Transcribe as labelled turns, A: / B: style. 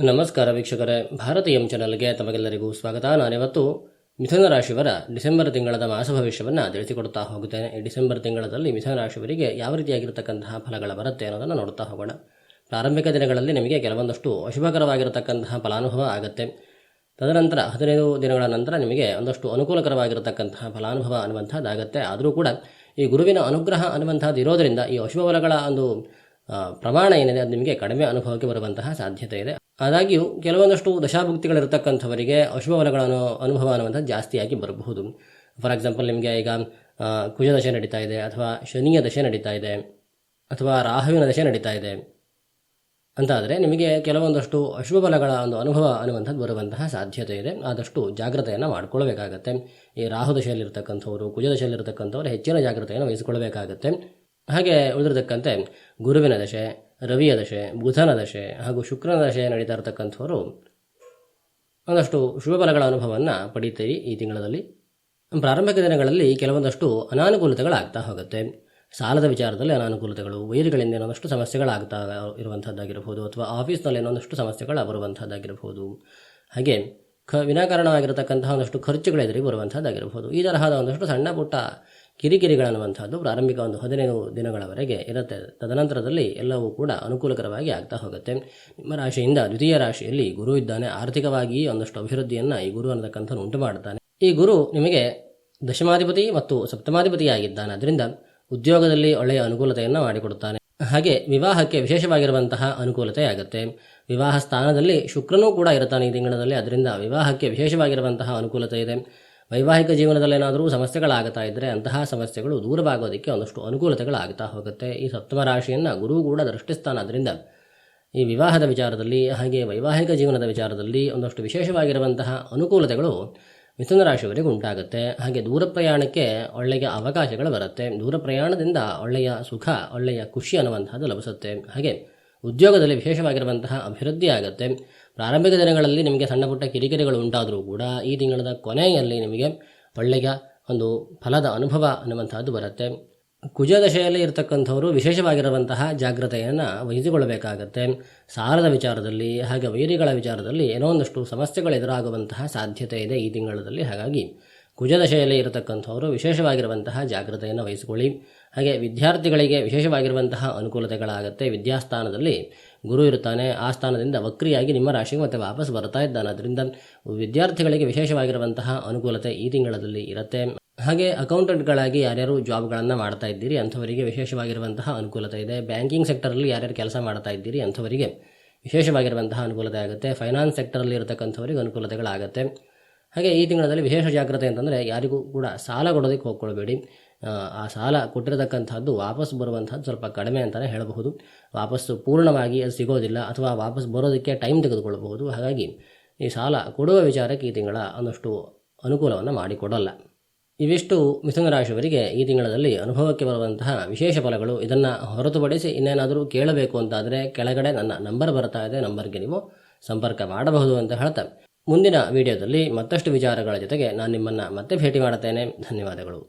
A: ನಮಸ್ಕಾರ ವೀಕ್ಷಕರೇ, ಭಾರತೀಯ ಚಾನೆಲ್ಗೆ ತಮಗೆಲ್ಲರಿಗೂ ಸ್ವಾಗತ. ನಾನಿವತ್ತು ಮಿಥುನ ರಾಶಿಯವರ ಡಿಸೆಂಬರ್ ತಿಂಗಳದ ಮಾಸ ಭವಿಷ್ಯವನ್ನು ತಿಳಿಸಿಕೊಡ್ತಾ ಹೋಗುತ್ತೇನೆ. ಈ ಡಿಸೆಂಬರ್ ತಿಂಗಳಲ್ಲಿ ಮಿಥುನ ರಾಶಿಯವರಿಗೆ ಯಾವ ರೀತಿಯಾಗಿರತಕ್ಕಂತಹ ಫಲಗಳು ಬರುತ್ತೆ ಅನ್ನೋದನ್ನು ನೋಡ್ತಾ ಹೋಗೋಣ. ಪ್ರಾರಂಭಿಕ ದಿನಗಳಲ್ಲಿ ನಿಮಗೆ ಕೆಲವೊಂದಷ್ಟು ಅಶುಭಕರವಾಗಿರತಕ್ಕಂತಹ ಫಲಾನುಭವ ಆಗುತ್ತೆ. ತದನಂತರ 15 ದಿನಗಳ ನಂತರ ನಿಮಗೆ ಒಂದಷ್ಟು ಅನುಕೂಲಕರವಾಗಿರತಕ್ಕಂತಹ ಫಲಾನುಭವ ಅನ್ನುವಂಥದ್ದಾಗುತ್ತೆ. ಆದರೂ ಕೂಡ ಈ ಗುರುವಿನ ಅನುಗ್ರಹ ಅನ್ನುವಂಥದ್ದು ಇರೋದರಿಂದ ಈ ಅಶುಭ ಫಲಗಳ ಒಂದು ಪ್ರಮಾಣ ಏನಿದೆ ಅದು ನಿಮಗೆ ಕಡಿಮೆ ಅನುಭವಕ್ಕೆ ಬರುವಂತಹ ಸಾಧ್ಯತೆ ಇದೆ. ಆದಾಗ್ಯೂ ಕೆಲವೊಂದಷ್ಟು ದಶಾಭುಕ್ತಿಗಳಿರತಕ್ಕಂಥವರಿಗೆ ಅಶುಭ ಫಲಗಳ ಅನುಭವ ಅನ್ನುವಂಥದ್ದು ಜಾಸ್ತಿಯಾಗಿ ಬರಬಹುದು. ಫಾರ್ ಎಕ್ಸಾಂಪಲ್, ನಿಮಗೆ ಈಗ ಕುಜ ದಶೆ ನಡೀತಾ ಇದೆ, ಅಥವಾ ಶನಿಯ ದಶೆ ನಡೀತಾ ಇದೆ, ಅಥವಾ ರಾಹುವಿನ ದಶೆ ನಡೀತಾ ಇದೆ ಅಂತಾದರೆ ನಿಮಗೆ ಕೆಲವೊಂದಷ್ಟು ಅಶುಭ ಫಲಗಳ ಒಂದು ಅನುಭವ ಅನ್ನುವಂಥದ್ದು ಬರುವಂತಹ ಸಾಧ್ಯತೆ ಇದೆ. ಆದಷ್ಟು ಜಾಗ್ರತೆಯನ್ನು ಮಾಡಿಕೊಳ್ಬೇಕಾಗತ್ತೆ. ಈ ರಾಹು ದಶೆಯಲ್ಲಿರ್ತಕ್ಕಂಥವ್ರು, ಕುಜ ದಶೆಯಲ್ಲಿರ್ತಕ್ಕಂಥವ್ರು ಹೆಚ್ಚಿನ ಜಾಗ್ರತೆಯನ್ನು ವಹಿಸಿಕೊಳ್ಬೇಕಾಗತ್ತೆ. ಹಾಗೆ ಉಳಿದಿರತಕ್ಕಂತೆ ಗುರುವಿನ ದಶೆ, ರವಿಯ ದಶೆ, ಬುಧನ ದಶೆ ಹಾಗೂ ಶುಕ್ರನ ದಶೆ ನಡೀತಾ ಇರತಕ್ಕಂಥವರು ಒಂದಷ್ಟು ಶುಭ ಫಲಗಳ ಅನುಭವವನ್ನು ಪಡೀತೀರಿ. ಈ ತಿಂಗಳಲ್ಲಿ ಪ್ರಾರಂಭಿಕ ದಿನಗಳಲ್ಲಿ ಕೆಲವೊಂದಷ್ಟು ಅನಾನುಕೂಲತೆಗಳಾಗ್ತಾ ಹೋಗುತ್ತೆ. ಸಾಲದ ವಿಚಾರದಲ್ಲಿ ಅನಾನುಕೂಲತೆಗಳು, ವೈರಿಗಳಿಂದ ಏನೊಂದಷ್ಟು ಸಮಸ್ಯೆಗಳಾಗ್ತಾ ಇರುವಂಥದ್ದಾಗಿರಬಹುದು, ಅಥವಾ ಆಫೀಸ್ನಲ್ಲಿ ಏನೊಂದಷ್ಟು ಸಮಸ್ಯೆಗಳು ಬರುವಂಥದ್ದಾಗಿರಬಹುದು. ಹಾಗೆ ವಿನಾಕಾರಣವಾಗಿರತಕ್ಕಂತಹ ಒಂದಷ್ಟು ಖರ್ಚುಗಳೆದುರಿಗೆ ಬರುವಂಥದ್ದಾಗಿರಬಹುದು. ಈ ತರಹದ ಒಂದಷ್ಟು ಸಣ್ಣ ಪುಟ್ಟ ಕಿರಿಕಿರಿಗಳನ್ನುವಂಥದ್ದು ಪ್ರಾರಂಭಿಕ 15 ದಿನಗಳವರೆಗೆ ಇರುತ್ತೆ. ತದನಂತರದಲ್ಲಿ ಎಲ್ಲವೂ ಕೂಡ ಅನುಕೂಲಕರವಾಗಿ ಆಗ್ತಾ ಹೋಗುತ್ತೆ. ನಿಮ್ಮ ರಾಶಿಯಿಂದ ದ್ವಿತೀಯ ರಾಶಿಯಲ್ಲಿ ಗುರು ಇದ್ದಾನೆ. ಆರ್ಥಿಕವಾಗಿ ಒಂದಷ್ಟು ಅಭಿವೃದ್ಧಿಯನ್ನು ಈ ಗುರು ಅನ್ನತಕ್ಕಂಥದ್ದು ಉಂಟು ಮಾಡುತ್ತಾನೆ. ಈ ಗುರು ನಿಮಗೆ ದಶಮಾಧಿಪತಿ ಮತ್ತು ಸಪ್ತಮಾಧಿಪತಿಯಾಗಿದ್ದಾನೆ. ಅದರಿಂದ ಉದ್ಯೋಗದಲ್ಲಿ ಒಳ್ಳೆಯ ಅನುಕೂಲತೆಯನ್ನು ಮಾಡಿಕೊಡುತ್ತಾನೆ. ಹಾಗೆ ವಿವಾಹಕ್ಕೆ ವಿಶೇಷವಾಗಿರುವಂತಹ ಅನುಕೂಲತೆ ಆಗುತ್ತೆ. ವಿವಾಹ ಸ್ಥಾನದಲ್ಲಿ ಶುಕ್ರನೂ ಕೂಡ ಇರುತ್ತಾನೆ ಈ ತಿಂಗಳಲ್ಲಿ. ಅದರಿಂದ ವಿವಾಹಕ್ಕೆ ವಿಶೇಷವಾಗಿರುವಂತಹ ಅನುಕೂಲತೆ ಇದೆ. ವೈವಾಹಿಕ ಜೀವನದಲ್ಲಿ ಏನಾದರೂ ಸಮಸ್ಯೆಗಳಾಗ್ತಾ ಇದ್ದರೆ ಅಂತಹ ಸಮಸ್ಯೆಗಳು ದೂರವಾಗೋದಕ್ಕೆ ಒಂದಷ್ಟು ಅನುಕೂಲತೆಗಳಾಗ್ತಾ ಹೋಗುತ್ತೆ. ಈ ಸಪ್ತಮ ರಾಶಿಯನ್ನು ಗುರು ಕೂಡ ದೃಷ್ಟಿಸ್ತಾನೆ. ಅದರಿಂದ ಈ ವಿವಾಹದ ವಿಚಾರದಲ್ಲಿ ಹಾಗೆ ವೈವಾಹಿಕ ಜೀವನದ ವಿಚಾರದಲ್ಲಿ ಒಂದಷ್ಟು ವಿಶೇಷವಾಗಿರುವಂತಹ ಅನುಕೂಲತೆಗಳು ಮಿಥುನ ರಾಶಿಯವರಿಗೆ ಉಂಟಾಗುತ್ತೆ. ಹಾಗೆ ದೂರ ಪ್ರಯಾಣಕ್ಕೆ ಒಳ್ಳೆಯ ಅವಕಾಶಗಳು ಬರುತ್ತೆ. ದೂರ ಪ್ರಯಾಣದಿಂದ ಒಳ್ಳೆಯ ಸುಖ, ಒಳ್ಳೆಯ ಖುಷಿ ಅನ್ನುವಂಥದ್ದು ಲಭಿಸುತ್ತೆ. ಹಾಗೆ ಉದ್ಯೋಗದಲ್ಲಿ ವಿಶೇಷವಾಗಿರುವಂತಹ ಅಭಿವೃದ್ಧಿ ಆಗುತ್ತೆ. ಪ್ರಾರಂಭಿಕ ದಿನಗಳಲ್ಲಿ ನಿಮಗೆ ಸಣ್ಣ ಪುಟ್ಟ ಕಿರಿಕಿರಿಗಳು ಉಂಟಾದರೂ ಕೂಡ ಈ ತಿಂಗಳ ಕೊನೆಯಲ್ಲಿ ನಿಮಗೆ ಒಳ್ಳೆಯ ಒಂದು ಫಲದ ಅನುಭವ ಅನ್ನುವಂಥದ್ದು ಬರುತ್ತೆ. ಕುಜ ದಶೆಯಲ್ಲಿ ಇರತಕ್ಕಂಥವರು ವಿಶೇಷವಾಗಿರುವಂತಹ ಜಾಗ್ರತೆಯನ್ನು ವಹಿಸಿಕೊಳ್ಳಬೇಕಾಗತ್ತೆ. ಸಾಲದ ವಿಚಾರದಲ್ಲಿ ಹಾಗೆ ವೈರಿಗಳ ವಿಚಾರದಲ್ಲಿ ಏನೋ ಒಂದಷ್ಟು ಸಮಸ್ಯೆಗಳು ಎದುರಾಗುವಂತಹ ಸಾಧ್ಯತೆ ಇದೆ ಈ ತಿಂಗಳಲ್ಲಿ. ಹಾಗಾಗಿ ಕುಜದಶೆಯಲ್ಲಿ ಇರತಕ್ಕಂಥವರು ವಿಶೇಷವಾಗಿರುವಂತಹ ಜಾಗ್ರತೆಯನ್ನು ವಹಿಸಿಕೊಳ್ಳಿ. ಹಾಗೆ ವಿದ್ಯಾರ್ಥಿಗಳಿಗೆ ವಿಶೇಷವಾಗಿರುವಂತಹ ಅನುಕೂಲತೆಗಳಾಗುತ್ತೆ. ವಿದ್ಯಾಸ್ಥಾನದಲ್ಲಿ ಗುರು ಇರುತ್ತಾನೆ. ಆ ಸ್ಥಾನದಿಂದ ವಕ್ರಿಯಾಗಿ ನಿಮ್ಮ ರಾಶಿಗೆ ಮತ್ತೆ ವಾಪಸ್ ಬರ್ತಾ ಇದ್ದಾನೆ. ಅದರಿಂದ ವಿದ್ಯಾರ್ಥಿಗಳಿಗೆ ವಿಶೇಷವಾಗಿರುವಂತಹ ಅನುಕೂಲತೆ ಈ ತಿಂಗಳಲ್ಲಿ ಇರುತ್ತೆ. ಹಾಗೆ ಅಕೌಂಟೆಂಟ್ಗಳಾಗಿ ಯಾರ್ಯಾರು ಜಾಬ್ಗಳನ್ನು ಮಾಡ್ತಾ ಇದ್ದೀರಿ ಅಂಥವರಿಗೆ ವಿಶೇಷವಾಗಿರುವಂತಹ ಅನುಕೂಲತೆ ಇದೆ. ಬ್ಯಾಂಕಿಂಗ್ ಸೆಕ್ಟರಲ್ಲಿ ಯಾರ್ಯಾರು ಕೆಲಸ ಮಾಡ್ತಾ ಇದ್ದೀರಿ ಅಂಥವರಿಗೆ ವಿಶೇಷವಾಗಿರುವಂತಹ ಅನುಕೂಲತೆ ಆಗುತ್ತೆ. ಫೈನಾನ್ಸ್ ಸೆಕ್ಟರಲ್ಲಿ ಇರತಕ್ಕಂಥವರಿಗೆ ಅನುಕೂಲತೆಗಳಾಗುತ್ತೆ. ಹಾಗೆ ಈ ತಿಂಗಳಲ್ಲಿ ವಿಶೇಷ ಜಾಗ್ರತೆ ಅಂತಂದರೆ ಯಾರಿಗೂ ಕೂಡ ಸಾಲ ಕೊಡೋದಕ್ಕೆ ಹೋಗ್ಕೊಳ್ಬೇಡಿ. ಆ ಸಾಲ ಕೊಟ್ಟಿರತಕ್ಕಂಥದ್ದು ವಾಪಸ್ ಬರುವಂಥದ್ದು ಸ್ವಲ್ಪ ಕಡಿಮೆ ಅಂತಲೇ ಹೇಳಬಹುದು. ವಾಪಸ್ಸು ಪೂರ್ಣವಾಗಿ ಅದು ಸಿಗೋದಿಲ್ಲ, ಅಥವಾ ವಾಪಸ್ ಬರೋದಕ್ಕೆ ಟೈಮ್ ತೆಗೆದುಕೊಳ್ಬಹುದು. ಹಾಗಾಗಿ ಈ ಸಾಲ ಕೊಡುವ ವಿಚಾರಕ್ಕೆ ಈ ತಿಂಗಳ ಒಂದಷ್ಟು ಅನುಕೂಲವನ್ನು ಮಾಡಿಕೊಡಲ್ಲ. ಇವಿಷ್ಟು ಮಿಥುನ ರಾಶಿಯವರಿಗೆ ಈ ತಿಂಗಳಲ್ಲಿ ಅನುಭವಕ್ಕೆ ಬರುವಂತಹ ವಿಶೇಷ ಫಲಗಳು. ಇದನ್ನು ಹೊರತುಪಡಿಸಿ ಇನ್ನೇನಾದರೂ ಕೇಳಬೇಕು ಅಂತಾದರೆ ಕೆಳಗಡೆ ನನ್ನ ನಂಬರ್ ಬರ್ತಾ ಇದೆ, ನಂಬರ್ಗೆ ನೀವು ಸಂಪರ್ಕ ಮಾಡಬಹುದು ಅಂತ ಹೇಳ್ತಾ ಮುಂದಿನ ವಿಡಿಯೋದಲ್ಲಿ ಮತ್ತಷ್ಟು ವಿಚಾರಗಳ ಜೊತೆಗೆ ನಾನು ನಿಮ್ಮನ್ನು ಮತ್ತೆ ಭೇಟಿ ಮಾಡುತ್ತೇನೆ. ಧನ್ಯವಾದಗಳು.